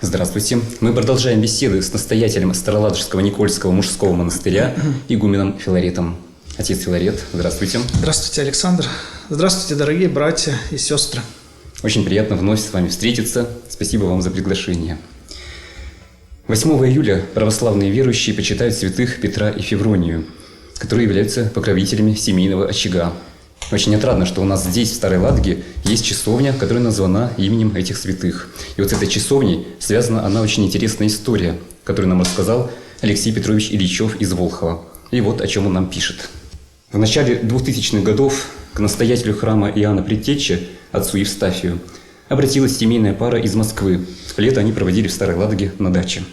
Здравствуйте. Мы продолжаем беседы с настоятелем Староладожского Никольского мужского монастыря, игуменом Филаретом. Отец Филарет, здравствуйте. Здравствуйте, Александр. Здравствуйте, дорогие братья и сестры. Очень приятно вновь с вами встретиться. Спасибо вам за приглашение. 8 июля православные верующие почитают святых Петра и Февронию, которые являются покровителями семейного очага. Очень отрадно, что у нас здесь, в Старой Ладоге, есть часовня, которая названа именем этих святых. И вот с этой часовней связана одна очень интересная история, которую нам рассказал Алексей Петрович Ильичев из Волхова. И вот о чем он нам пишет. В начале 2000-х годов к настоятелю храма Иоанна Предтечи, отцу Евстафию, обратилась семейная пара из Москвы. Лето они проводили в Старой Ладоге на даче.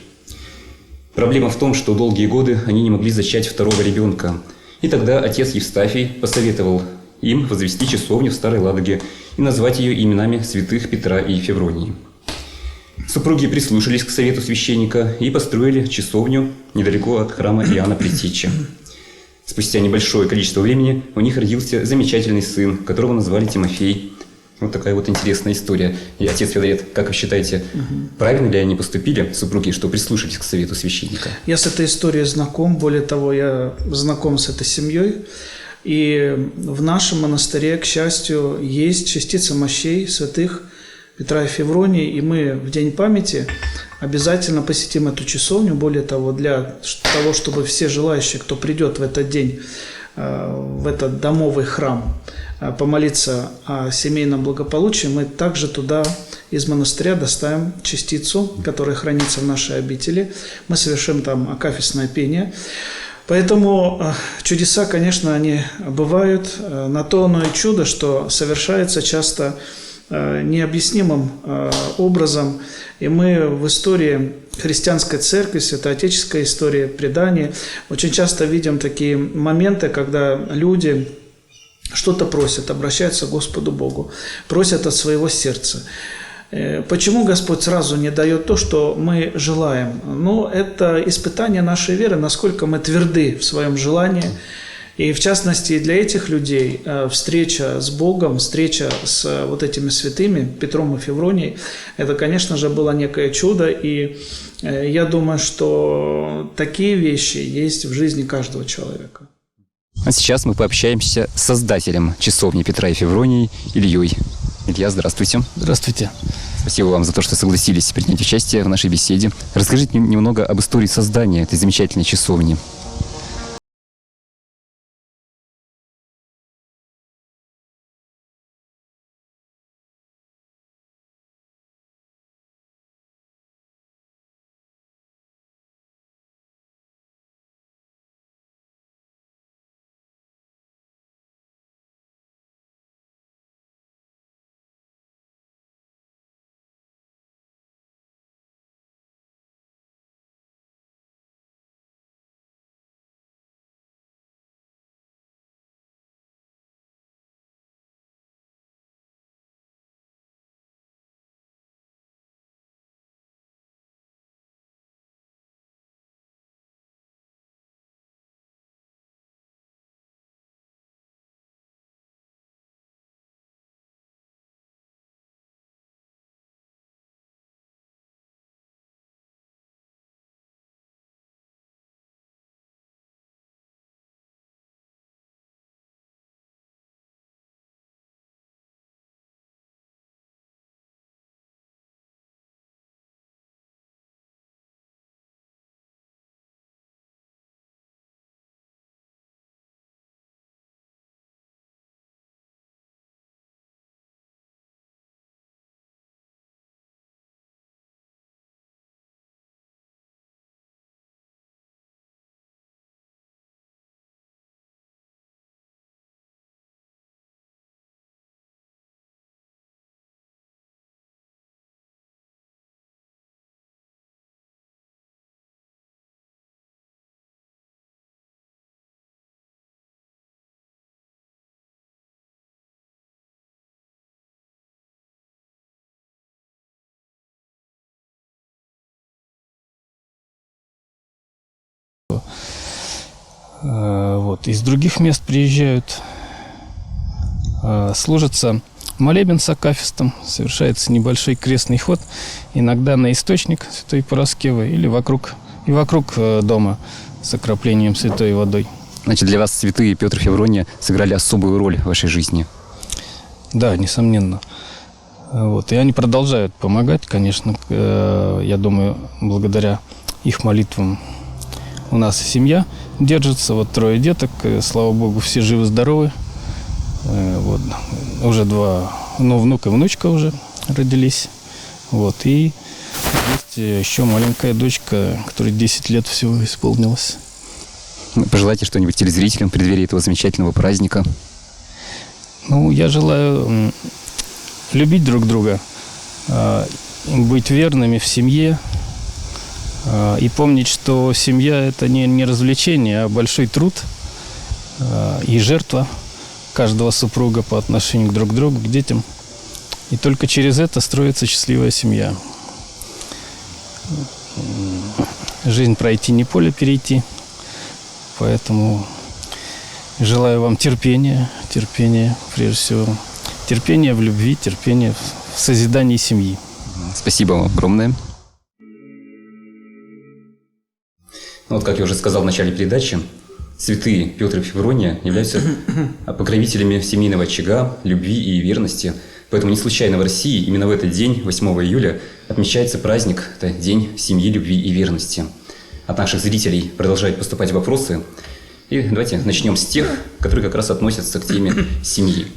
Проблема в том, что долгие годы они не могли зачать второго ребенка. И тогда отец Евстафий посоветовал им возвести часовню в Старой Ладоге и назвать ее именами святых Петра и Февронии. Супруги прислушались к совету священника и построили часовню недалеко от храма Иоанна Предтечи. Спустя небольшое количество времени у них родился замечательный сын, которого назвали Тимофей. Вот такая вот интересная история. И отец Филарет, как вы считаете, правильно ли они поступили, супруги, что прислушались к совету священника? Я с этой историей знаком, более того, я знаком с этой семьей. И в нашем монастыре, к счастью, есть частица мощей святых Петра и Февронии, и мы в День памяти обязательно посетим эту часовню. Более того, для того, чтобы все желающие, кто придет в этот день в этот домовый храм, помолиться о семейном благополучии, мы также туда из монастыря доставим частицу, которая хранится в нашей обители. Мы совершим там акафистное пение. Поэтому чудеса, конечно, они бывают. На то оно и чудо, что совершается часто необъяснимым образом. И мы в истории христианской церкви, святоотеческой истории, преданий очень часто видим такие моменты, когда люди что-то просят, обращаются к Господу Богу, просят от своего сердца. Почему Господь сразу не дает то, что мы желаем? Ну, это испытание нашей веры, насколько мы тверды в своем желании. И в частности, для этих людей встреча с Богом, встреча с вот этими святыми, Петром и Февронией, это, конечно же, было некое чудо. И я думаю, что такие вещи есть в жизни каждого человека. А сейчас мы пообщаемся с создателем часовни Петра и Февронии Ильей. Илья, здравствуйте. Здравствуйте. Спасибо вам за то, что согласились принять участие в нашей беседе. Расскажите немного об истории создания этой замечательной часовни. Вот. Из других мест приезжают, служатся молебен с акафистом, совершается небольшой крестный ход, иногда на источник Святой Параскевы или вокруг дома с окроплением святой водой. Значит, для вас святые Петр и Феврония сыграли особую роль в вашей жизни. Да, несомненно. И они продолжают помогать, конечно, я думаю, благодаря их молитвам у нас семья держится. 3 деток, слава Богу, все живы-здоровы. Уже 2, внук и внучка уже родились. И есть еще маленькая дочка, которой 10 лет всего исполнилось. Пожелайте что-нибудь телезрителям в преддверии этого замечательного праздника. Я желаю любить друг друга, быть верными в семье и помнить, что семья – это не развлечение, а большой труд и жертва каждого супруга по отношению друг к другу, к детям. И только через это строится счастливая семья. Жизнь пройти, не поле перейти. Поэтому желаю вам терпения, прежде всего. Терпения в любви, терпения в созидании семьи. Спасибо вам огромное. Как я уже сказал в начале передачи, святые Петр и Феврония являются покровителями семейного очага, любви и верности. Поэтому не случайно в России именно в этот день, 8 июля, отмечается праздник, это День семьи, любви и верности. От наших зрителей продолжают поступать вопросы. И давайте начнем с тех, которые как раз относятся к теме семьи.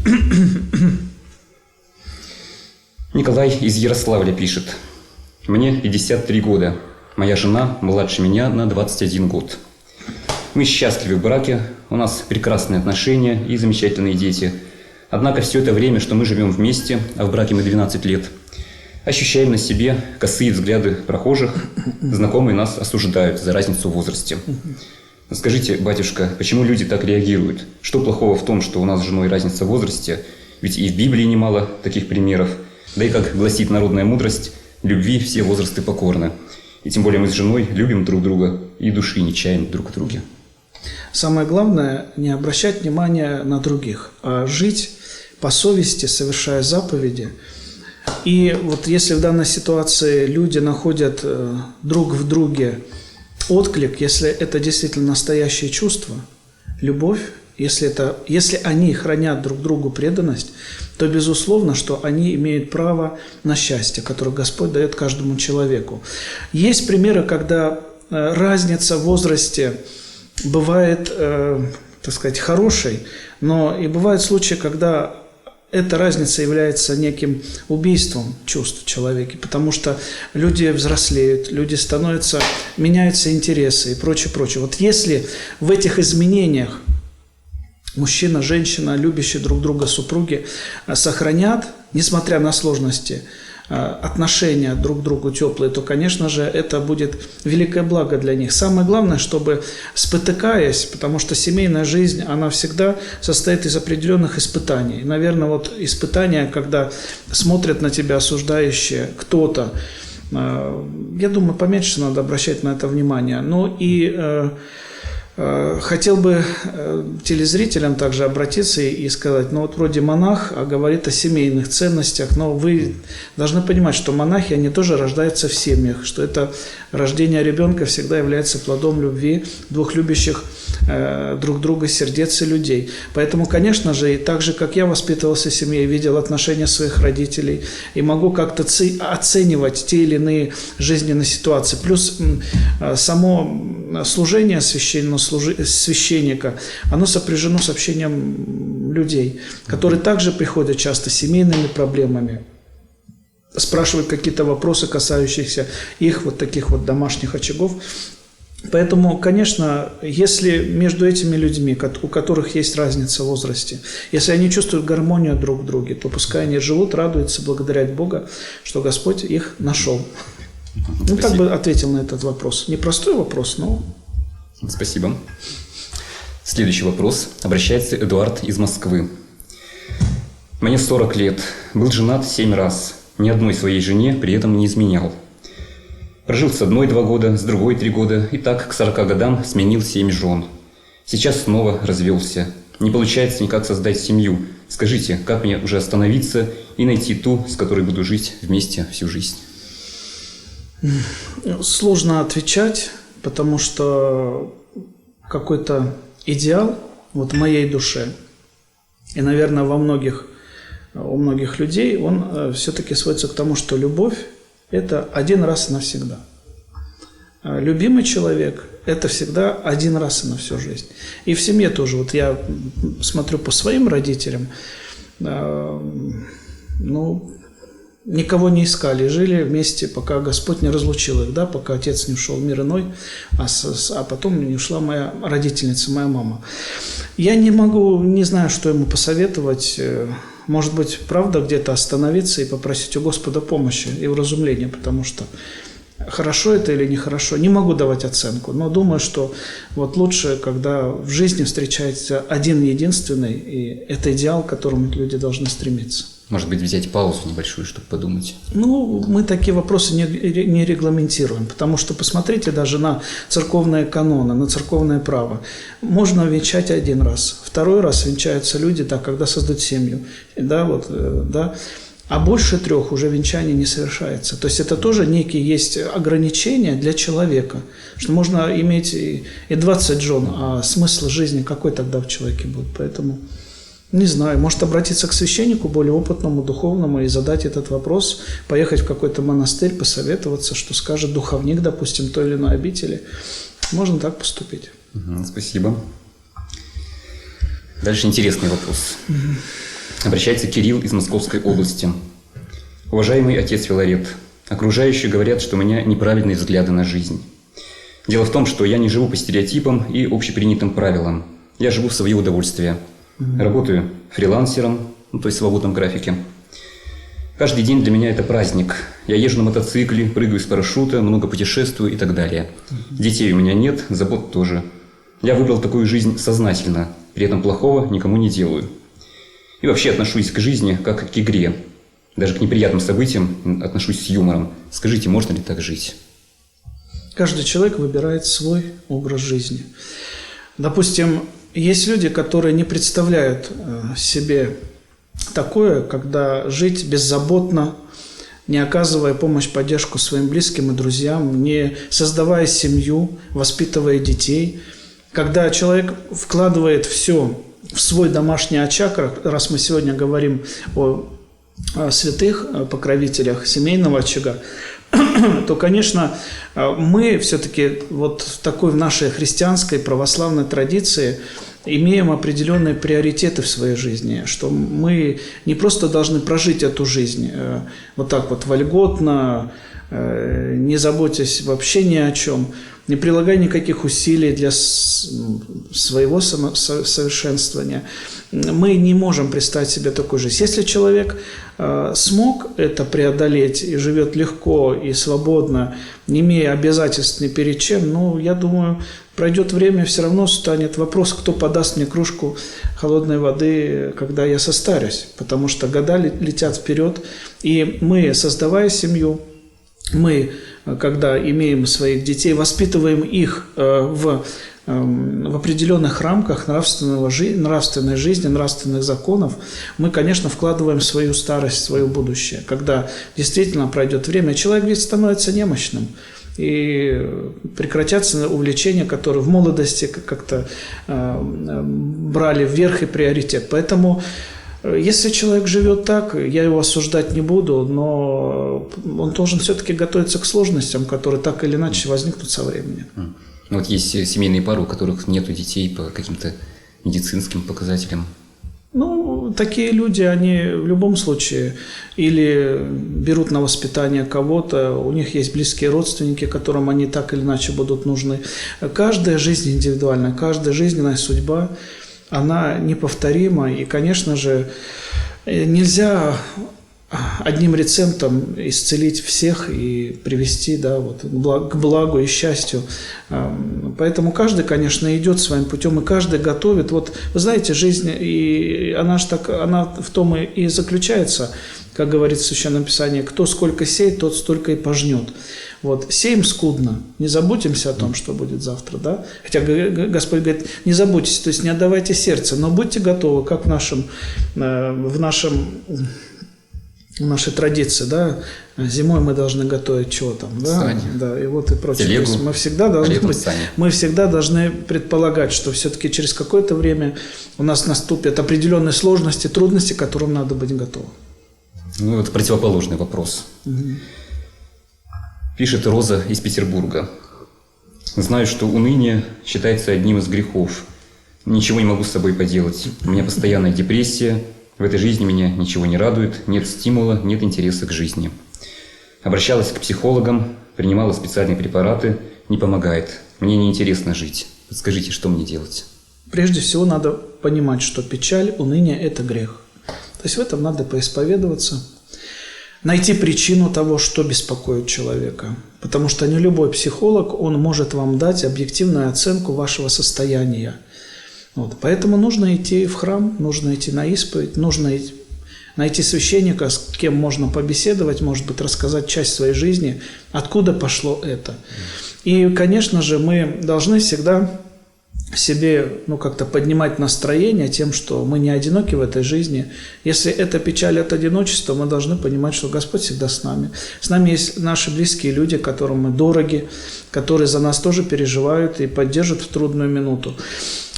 Николай из Ярославля пишет. Мне 53 года. Моя жена младше меня на 21 год. Мы счастливы в браке, у нас прекрасные отношения и замечательные дети. Однако все это время, что мы живем вместе, а в браке мы 12 лет, ощущаем на себе косые взгляды прохожих, знакомые нас осуждают за разницу в возрасте. Скажите, батюшка, почему люди так реагируют? Что плохого в том, что у нас с женой разница в возрасте? Ведь и в Библии немало таких примеров. Да и, как гласит народная мудрость, любви все возрасты покорны. И тем более мы с женой любим друг друга и души не чаем друг в друге. Самое главное – не обращать внимания на других, а жить по совести, совершая заповеди. И если в данной ситуации люди находят друг в друге отклик, если это действительно настоящее чувство, любовь, если они хранят друг другу преданность, то безусловно, что они имеют право на счастье, которое Господь дает каждому человеку. Есть примеры, когда разница в возрасте бывает, хорошей, но и бывают случаи, когда эта разница является неким убийством чувств в человеке, потому что люди взрослеют, люди меняются интересы и прочее. Если в этих изменениях мужчина, женщина, любящие друг друга супруги, сохранят, несмотря на сложности, отношения друг к другу теплые, то, конечно же, это будет великое благо для них. Самое главное, чтобы, спотыкаясь, потому что семейная жизнь, она всегда состоит из определенных испытаний. Наверное, испытания, когда смотрят на тебя осуждающие кто-то, я думаю, поменьше надо обращать на это внимание. Хотел бы телезрителям также обратиться и сказать, вроде монах, а говорит о семейных ценностях, но вы должны понимать, что монахи, они тоже рождаются в семьях, что это рождение ребенка всегда является плодом любви двух любящих друг друга сердец и людей. Поэтому, конечно же, и так же, как я воспитывался в семье, видел отношения своих родителей и могу как-то оценивать те или иные жизненные ситуации. Плюс само служение священника, оно сопряжено с общением людей, которые также приходят часто с семейными проблемами, спрашивают какие-то вопросы, касающиеся их таких домашних очагов. Поэтому, конечно, если между этими людьми, у которых есть разница в возрасте, если они чувствуют гармонию друг в друге, то пускай они живут, радуются, благодарят Бога, что Господь их нашел. Так бы ответил на этот вопрос. Непростой вопрос, но... Спасибо. Следующий вопрос. Обращается Эдуард из Москвы. Мне 40 лет. Был женат 7 раз. Ни одной своей жене при этом не изменял. Прожил с одной 2 года, с другой 3 года, и так к 40 годам сменил 7 жен. Сейчас снова развелся. Не получается никак создать семью Скажите, как мне уже остановиться и найти ту, с которой буду жить вместе всю жизнь? Сложно отвечать, потому что какой-то идеал вот в моей душе, и, наверное, у многих людей, он все-таки сводится к тому, что любовь – это один раз и навсегда. Любимый человек – это всегда один раз и на всю жизнь. И в семье тоже. Вот я смотрю по своим родителям, никого не искали, жили вместе, пока Господь не разлучил их, да, пока отец не ушел в мир иной, а потом не ушла моя родительница, моя мама. Я не знаю, что ему посоветовать. Может быть, правда, где-то остановиться и попросить у Господа помощи и уразумления, потому что хорошо это или нехорошо, не могу давать оценку, но думаю, что вот лучше, когда в жизни встречается один единственный, и это идеал, к которому люди должны стремиться. Может быть, взять паузу небольшую, чтобы подумать? Мы такие вопросы не регламентируем, потому что посмотрите даже на церковные каноны, на церковное право. Можно венчать один раз, второй раз венчаются люди, да, когда создают семью, да. А больше 3 уже венчание не совершается. То есть это тоже некие есть ограничения для человека, что можно иметь и 20 жен, а смысл жизни какой тогда в человеке будет? Поэтому, не знаю, может обратиться к священнику, более опытному, духовному, и задать этот вопрос, поехать в какой-то монастырь, посоветоваться, что скажет духовник, допустим, той или иной обители. Можно так поступить. Спасибо. Дальше интересный вопрос. Обращается Кирилл из Московской области. Уважаемый отец Филарет, окружающие говорят, что у меня неправильные взгляды на жизнь. Дело в том, что я не живу по стереотипам и общепринятым правилам. Я живу в свое удовольствие. Работаю фрилансером, то есть в свободном графике. Каждый день для меня это праздник. Я езжу на мотоцикле, прыгаю с парашюта, много путешествую и так далее. Детей у меня нет, забот тоже. Я выбрал такую жизнь сознательно, при этом плохого никому не делаю. И вообще отношусь к жизни как к игре. Даже к неприятным событиям отношусь с юмором. Скажите, можно ли так жить? Каждый человек выбирает свой образ жизни. Допустим, есть люди, которые не представляют себе такое, когда жить беззаботно, не оказывая помощь, поддержку своим близким и друзьям, не создавая семью, воспитывая детей. Когда человек вкладывает все в свой домашний очаг, раз мы сегодня говорим о святых покровителях семейного очага, то, конечно, мы все-таки вот в такой нашей христианской православной традиции имеем определенные приоритеты в своей жизни, что мы не просто должны прожить эту жизнь вот так вот вольготно, не заботясь вообще ни о чем, не прилагая никаких усилий для своего совершенствования. Мы не можем представить себе такую жизнь. Если человек смог это преодолеть и живет легко и свободно, не имея обязательств ни перед чем, я думаю, пройдет время, все равно станет вопрос, кто подаст мне кружку холодной воды, когда я состарюсь. Потому что года летят вперед, и мы, создавая семью, мы, когда имеем своих детей, воспитываем их в определенных рамках нравственной жизни, нравственных законов, мы, конечно, вкладываем в свою старость, в свое будущее. Когда действительно пройдет время, человек ведь становится немощным, и прекратятся увлечения, которые в молодости как-то брали вверх и приоритет. Поэтому, если человек живет так, я его осуждать не буду, но он должен все-таки готовиться к сложностям, которые так или иначе возникнут со временем. Вот есть семейные пары, у которых нет детей по каким-то медицинским показателям. Такие люди, они в любом случае или берут на воспитание кого-то, у них есть близкие родственники, которым они так или иначе будут нужны. Каждая жизнь индивидуальна, каждая жизненная судьба, она неповторима. И, конечно же, нельзя одним рецептом исцелить всех и привести, да, вот, к благу и счастью. Поэтому каждый, конечно, идет своим путем, и каждый готовит. Вот вы знаете, жизнь, и она в том и заключается, как говорит в Священном Писании, кто сколько сеет, тот столько и пожнет. Вот, сеем скудно, не заботимся о том, что будет завтра, да? Хотя Господь говорит, не заботьтесь, то есть не отдавайте сердце, но будьте готовы, как в нашей традиции, да, зимой мы должны готовить чего там, да, сани. Да, и вот и прочее. Телегу, то есть мы всегда должны предполагать, что все-таки через какое-то время у нас наступят определенные сложности, трудности, к которым надо быть готовым. Ну, это противоположный вопрос. Пишет Роза из Петербурга. Знаю, что уныние считается одним из грехов. Ничего не могу с собой поделать. У меня постоянная депрессия. В этой жизни меня ничего не радует. Нет стимула, нет интереса к жизни. Обращалась к психологам, принимала специальные препараты. Не помогает. Мне неинтересно жить. Подскажите, что мне делать? Прежде всего надо понимать, что печаль, уныние – это грех. То есть в этом надо поисповедоваться, найти причину того, что беспокоит человека. Потому что не любой психолог, он может вам дать объективную оценку вашего состояния. Вот. Поэтому нужно идти в храм, нужно идти на исповедь, нужно найти священника, с кем можно побеседовать, может быть, рассказать часть своей жизни, откуда пошло это. И, конечно же, мы должны всегда себе, как-то поднимать настроение тем, что мы не одиноки в этой жизни. Если это печаль от одиночества, мы должны понимать, что Господь всегда с нами. С нами есть наши близкие люди, которым мы дороги, которые за нас тоже переживают и поддержат в трудную минуту.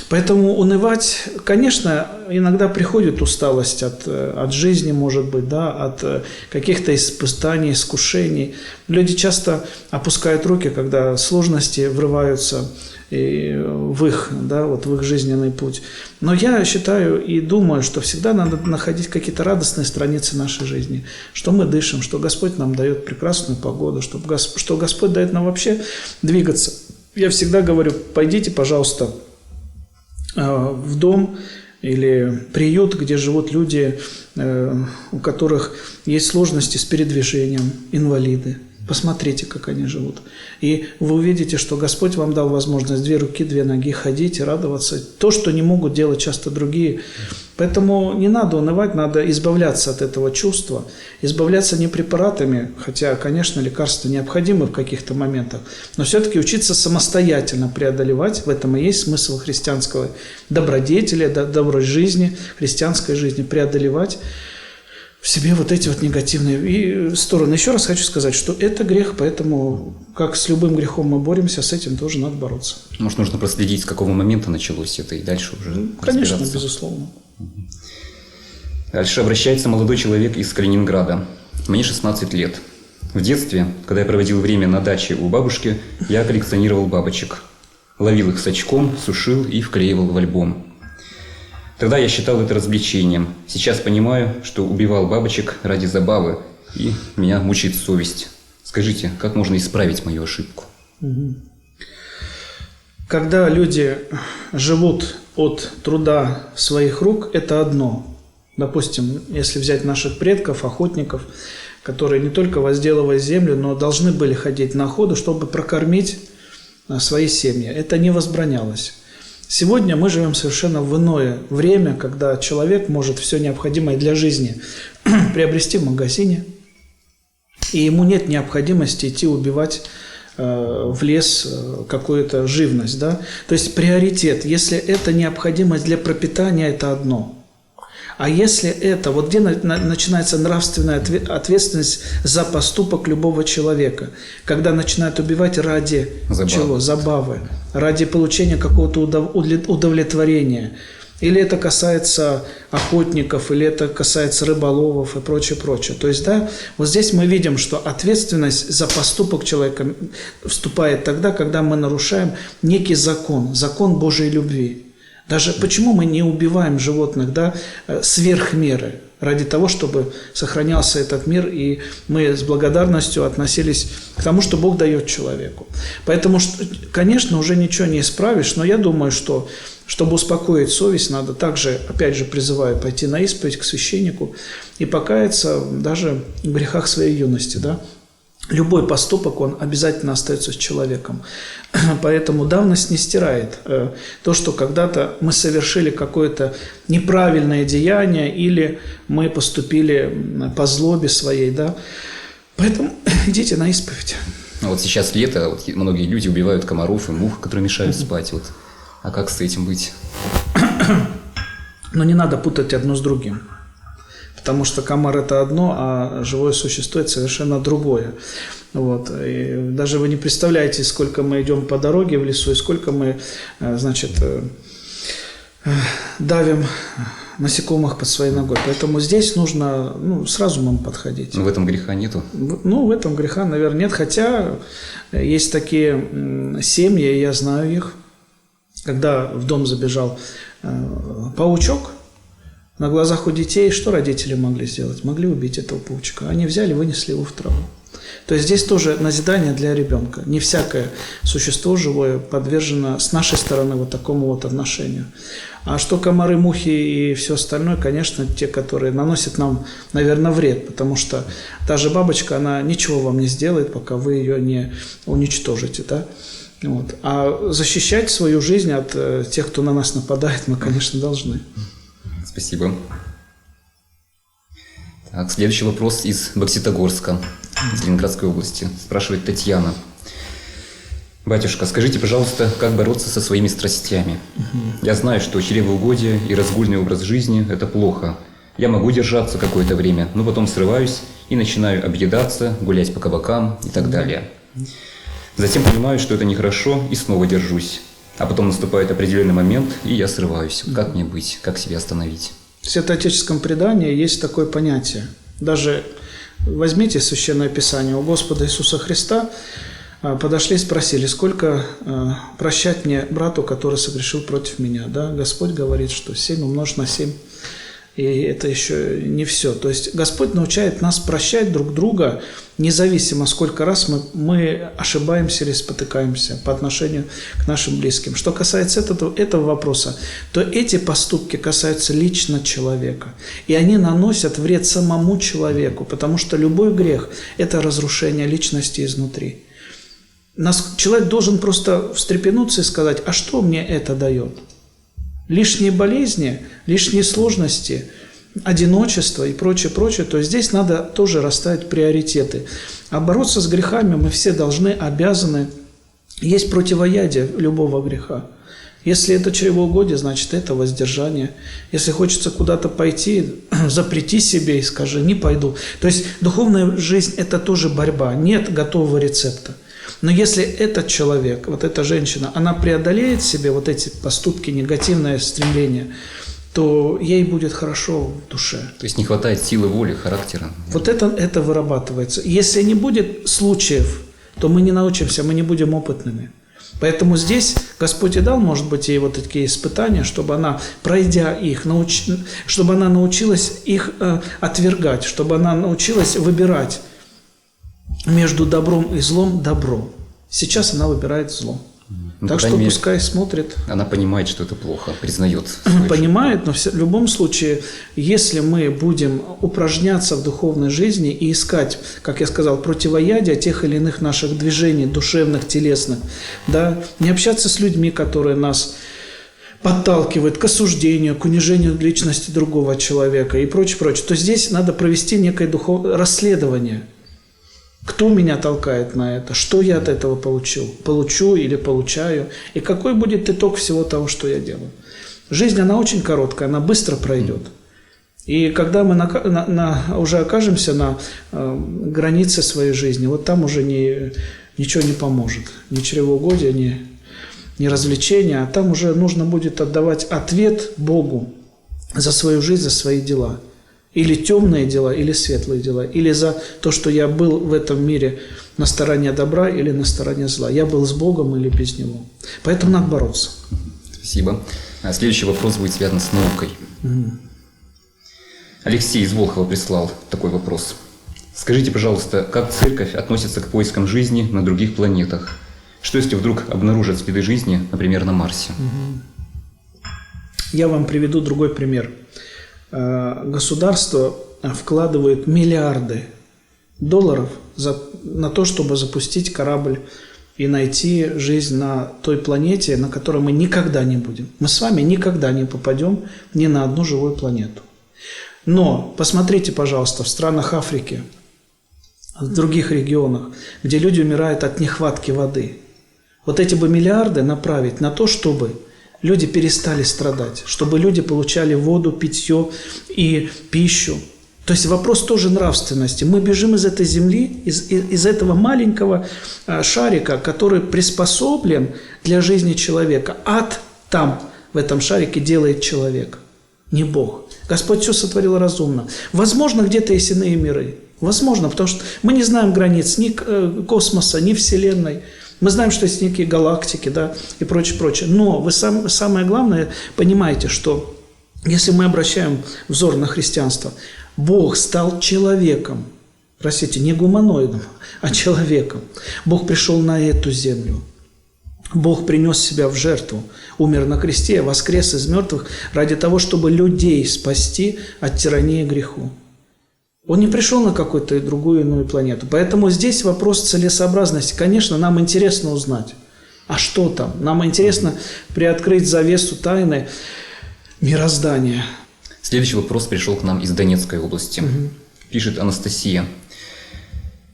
Поэтому унывать, конечно, иногда приходит усталость от жизни, может быть, да, от каких-то испытаний, искушений. Люди часто опускают руки, когда сложности врываются в их жизненный путь. Но я считаю и думаю, что всегда надо находить какие-то радостные страницы нашей жизни, что мы дышим, что Господь нам дает прекрасную погоду, что Господь дает нам вообще двигаться. Я всегда говорю, пойдите, пожалуйста, в дом или приют, где живут люди, у которых есть сложности с передвижением, инвалиды. Посмотрите, как они живут. И вы увидите, что Господь вам дал возможность 2 руки, 2 ноги ходить и радоваться. То, что не могут делать часто другие. Поэтому не надо унывать, надо избавляться от этого чувства. Избавляться не препаратами, хотя, конечно, лекарства необходимы в каких-то моментах, но все-таки учиться самостоятельно преодолевать. В этом и есть смысл христианского добродетеля, доброй жизни, христианской жизни, преодолевать в себе вот эти вот негативные стороны. Еще раз хочу сказать, что это грех, поэтому как с любым грехом мы боремся, с этим тоже надо бороться. Может, нужно проследить, с какого момента началось это, и дальше уже Конечно, разбираться. безусловно. Дальше обращается молодой человек из Калининграда. Мне 16 лет. В детстве, когда я проводил время на даче у бабушки, я коллекционировал бабочек. Ловил их с очком, сушил и вклеивал в альбом. Тогда я считал это развлечением. Сейчас понимаю, что убивал бабочек ради забавы, и меня мучает совесть. Скажите, как можно исправить мою ошибку? Когда люди живут от труда своих рук, это одно. Допустим, если взять наших предков, охотников, которые не только возделывали землю, но должны были ходить на охоту, чтобы прокормить свои семьи. Это не возбранялось. Сегодня мы живем совершенно в иное время, когда человек может все необходимое для жизни приобрести в магазине, и ему нет необходимости идти убивать в лес какую-то живность. Да? То есть приоритет, если это необходимость для пропитания, это одно. А если это, вот где начинается нравственная ответственность за поступок любого человека, когда начинают убивать ради чего? Забавы, ради получения какого-то удовлетворения. Или это касается охотников, или это касается рыболовов и прочее, прочее. То есть, да, вот здесь мы видим, что ответственность за поступок человека вступает тогда, когда мы нарушаем некий закон Божьей любви. Даже почему мы не убиваем животных, да, сверх меры? ради того, чтобы сохранялся этот мир, и мы с благодарностью относились к тому, что Бог дает человеку. Поэтому, конечно, уже ничего не исправишь, но я думаю, что, чтобы успокоить совесть, надо также, опять же, призываю пойти на исповедь к священнику и покаяться даже в грехах своей юности, да. Любой поступок, он обязательно остается с человеком. Поэтому давность не стирает то, что когда-то мы совершили какое-то неправильное деяние или мы поступили по злобе своей. Да? Поэтому идите на исповедь. Вот сейчас лето, вот многие люди убивают комаров и мух, которые мешают спать. Вот. А как с этим быть? Но не надо путать одно с другим. Потому что комар – это одно, а живое существо – это совершенно другое. Вот. И даже вы не представляете, сколько мы идем по дороге в лесу, и сколько мы, значит, давим насекомых под своей ногой. Поэтому здесь нужно с разумом подходить. Но в этом греха нету? В этом греха, наверное, нет. Хотя есть такие семьи, я знаю их, когда в дом забежал паучок, на глазах у детей что родители могли сделать? Могли убить этого паучка. Они взяли, вынесли его в траву. То есть здесь тоже назидание для ребенка. Не всякое существо живое подвержено с нашей стороны вот такому вот отношению. А что комары, мухи и все остальное, конечно, те, которые наносят нам, наверное, вред. Потому что та же бабочка, она ничего вам не сделает, пока вы ее не уничтожите. Да? Вот. А защищать свою жизнь от тех, кто на нас нападает, мы, конечно, должны. Спасибо. Так, следующий вопрос из Бокситогорска, из Ленинградской области. Спрашивает Татьяна. Батюшка, скажите, пожалуйста, как бороться со своими страстями? Я знаю, что чревоугодие и разгульный образ жизни – это плохо. Я могу держаться какое-то время, но потом срываюсь и начинаю объедаться, гулять по кабакам и так далее. Затем понимаю, что это нехорошо, и снова держусь. А потом наступает определенный момент, и я срываюсь. Как мне быть? Как себя остановить? В святоотеческом предании есть такое понятие. Даже возьмите Священное Писание. У Господа Иисуса Христа подошли и спросили, сколько прощать мне брату, который согрешил против меня. Да? Господь говорит, что 7 умножить на 7. И это еще не все. То есть Господь научает нас прощать друг друга, независимо, сколько раз мы ошибаемся или спотыкаемся по отношению к нашим близким. Что касается этого вопроса, то эти поступки касаются лично человека. И они наносят вред самому человеку, потому что любой грех – это разрушение личности изнутри. Человек должен просто встрепенуться и сказать, а что мне это дает? Лишние болезни, лишние сложности, одиночество и прочее, прочее, то здесь надо тоже расставить приоритеты. А бороться с грехами мы все должны, обязаны. Есть противоядие любого греха. Если это чревоугодие, значит это воздержание. Если хочется куда-то пойти, запрети себе и скажи, не пойду. То есть духовная жизнь – это тоже борьба, нет готового рецепта. Но если этот человек, вот эта женщина, она преодолеет в себе вот эти поступки, негативное стремление, то ей будет хорошо в душе. То есть не хватает силы воли, характера. Вот это вырабатывается. Если не будет случаев, то мы не научимся, мы не будем опытными. Поэтому здесь Господь и дал, может быть, ей вот такие испытания, чтобы она, пройдя их, чтобы она научилась их отвергать, чтобы она научилась выбирать между добром и злом добро. Сейчас она выбирает зло. Так что пускай смотрит. Она понимает, что это плохо, признает. Понимает, но в любом случае, если мы будем упражняться в духовной жизни и искать, как я сказал, противоядие тех или иных наших движений, душевных, телесных, да, не общаться с людьми, которые нас подталкивают к осуждению, к унижению личности другого человека и прочее, прочее, то здесь надо провести некое расследование. Кто меня толкает на это? Что я от этого получу или получаю? И какой будет итог всего того, что я делаю? Жизнь, она очень короткая, она быстро пройдет. И когда мы уже окажемся на границе своей жизни, вот там уже ничего не поможет. Ни чревоугодие, ни развлечения. А там уже нужно будет отдавать ответ Богу за свою жизнь, за свои дела. Или темные дела, или светлые дела. Или за то, что я был в этом мире на стороне добра или на стороне зла. Я был с Богом или без Него. Поэтому надо бороться. Спасибо. Следующий вопрос будет связан с наукой. Алексей из Волхова прислал такой вопрос. Скажите, пожалуйста, как церковь относится к поискам жизни на других планетах? Что если вдруг обнаружат следы жизни, например, на Марсе? Я вам приведу другой пример. Государство вкладывает миллиарды долларов на то, чтобы запустить корабль и найти жизнь на той планете, на которой мы никогда не будем. Мы с вами никогда не попадем ни на одну живую планету. Но посмотрите, пожалуйста, в странах Африки, в других регионах, где люди умирают от нехватки воды. Вот эти бы миллиарды направить на то, чтобы люди перестали страдать, чтобы люди получали воду, питье и пищу. То есть вопрос тоже нравственности. Мы бежим из этой земли, из этого маленького шарика, который приспособлен для жизни человека. Ад там, в этом шарике, делает человек, не Бог. Господь все сотворил разумно. Возможно, где-то есть иные миры. Возможно, потому что мы не знаем границ ни космоса, ни Вселенной. Мы знаем, что есть некие галактики, да, и прочее, прочее. Но вы самое главное понимаете, что если мы обращаем взор на христианство, Бог стал человеком. Простите, не гуманоидом, а человеком. Бог пришел на эту землю. Бог принес себя в жертву, умер на кресте, воскрес из мертвых ради того, чтобы людей спасти от тирании и греху. Он не пришел на какую-то другую иную планету. Поэтому здесь вопрос целесообразности. Конечно, нам интересно узнать, а что там? Нам интересно приоткрыть завесу тайны мироздания. Следующий вопрос пришел к нам из Донецкой области. Пишет Анастасия.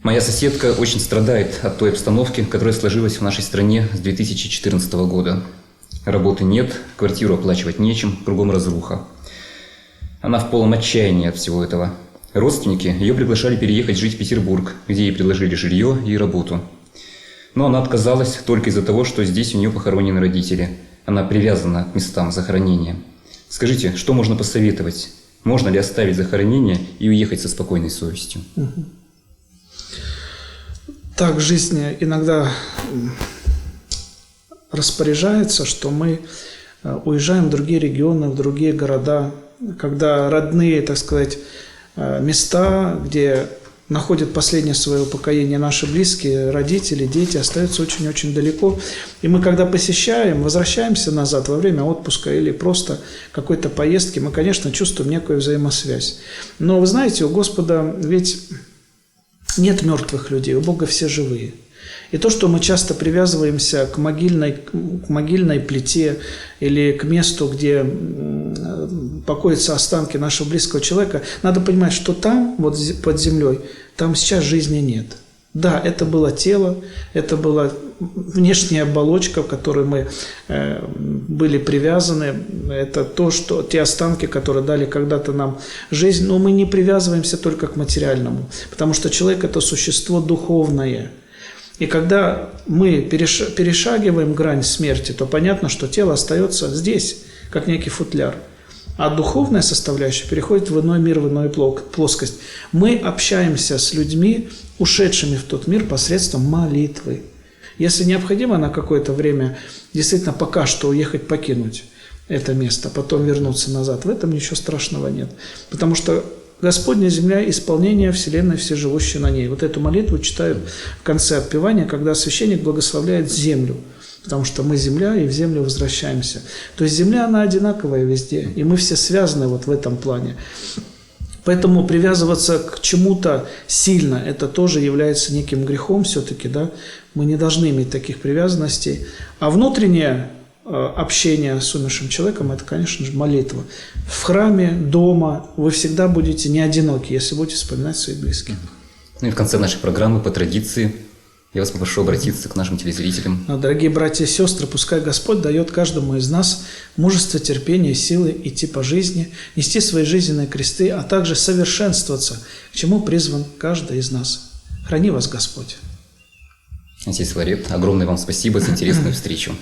Моя соседка очень страдает от той обстановки, которая сложилась в нашей стране с 2014 года. Работы нет, квартиру оплачивать нечем, кругом разруха. Она в полном отчаянии от всего этого. Родственники ее приглашали переехать жить в Петербург, где ей предложили жилье и работу. Но она отказалась только из-за того, что здесь у нее похоронены родители. Она привязана к местам захоронения. Скажите, что можно посоветовать? Можно ли оставить захоронение и уехать со спокойной совестью? Так жизнь иногда распоряжается, что мы уезжаем в другие регионы, в другие города, когда родные, так сказать, места, где находят последнее свое упокоение наши близкие, родители, дети, остаются очень-очень далеко. И мы, когда посещаем, возвращаемся назад во время отпуска или просто какой-то поездки, мы, конечно, чувствуем некую взаимосвязь. Но вы знаете, у Господа ведь нет мертвых людей, у Бога все живые. И то, что мы часто привязываемся к могильной плите или к месту, где покоятся останки нашего близкого человека, надо понимать, что там, вот под землей, там сейчас жизни нет. Да, это было тело, это была внешняя оболочка, в которой мы были привязаны. Это те останки, которые дали когда-то нам жизнь. Но мы не привязываемся только к материальному, потому что человек – это существо духовное. И когда мы перешагиваем грань смерти, то понятно, что тело остается здесь, как некий футляр. А духовная составляющая переходит в иной мир, в иную плоскость. Мы общаемся с людьми, ушедшими в тот мир, посредством молитвы. Если необходимо на какое-то время действительно пока что уехать, покинуть это место, потом вернуться назад, в этом ничего страшного нет. Потому что Господня земля – исполнение Вселенной, все живущие на ней. Вот эту молитву читают в конце отпевания, когда священник благословляет землю. Потому что мы земля, и в землю возвращаемся. То есть земля, она одинаковая везде. И мы все связаны вот в этом плане. Поэтому привязываться к чему-то сильно, это тоже является неким грехом все-таки. Да? Мы не должны иметь таких привязанностей. А внутреннее общение с умершим человеком – это, конечно же, молитва. В храме, дома вы всегда будете не одиноки, если будете вспоминать своих близких. Ну и в конце нашей программы по традиции я вас попрошу обратиться к нашим телезрителям. Дорогие братья и сестры, пускай Господь дает каждому из нас мужество, терпение, силы идти по жизни, нести свои жизненные кресты, а также совершенствоваться, к чему призван каждый из нас. Храни вас Господь. Отец Филарет, огромное вам спасибо за интересную встречу.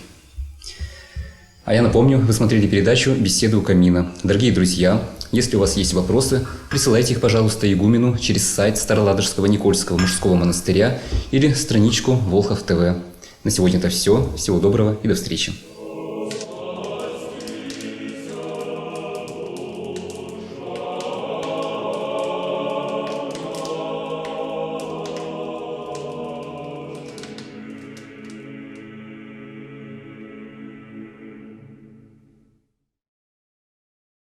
А я напомню, вы смотрели передачу «Беседы у камина». Дорогие друзья, если у вас есть вопросы, присылайте их, пожалуйста, игумену через сайт Староладожского Никольского мужского монастыря или страничку Волхов ТВ. На сегодня это все. Всего доброго и до встречи.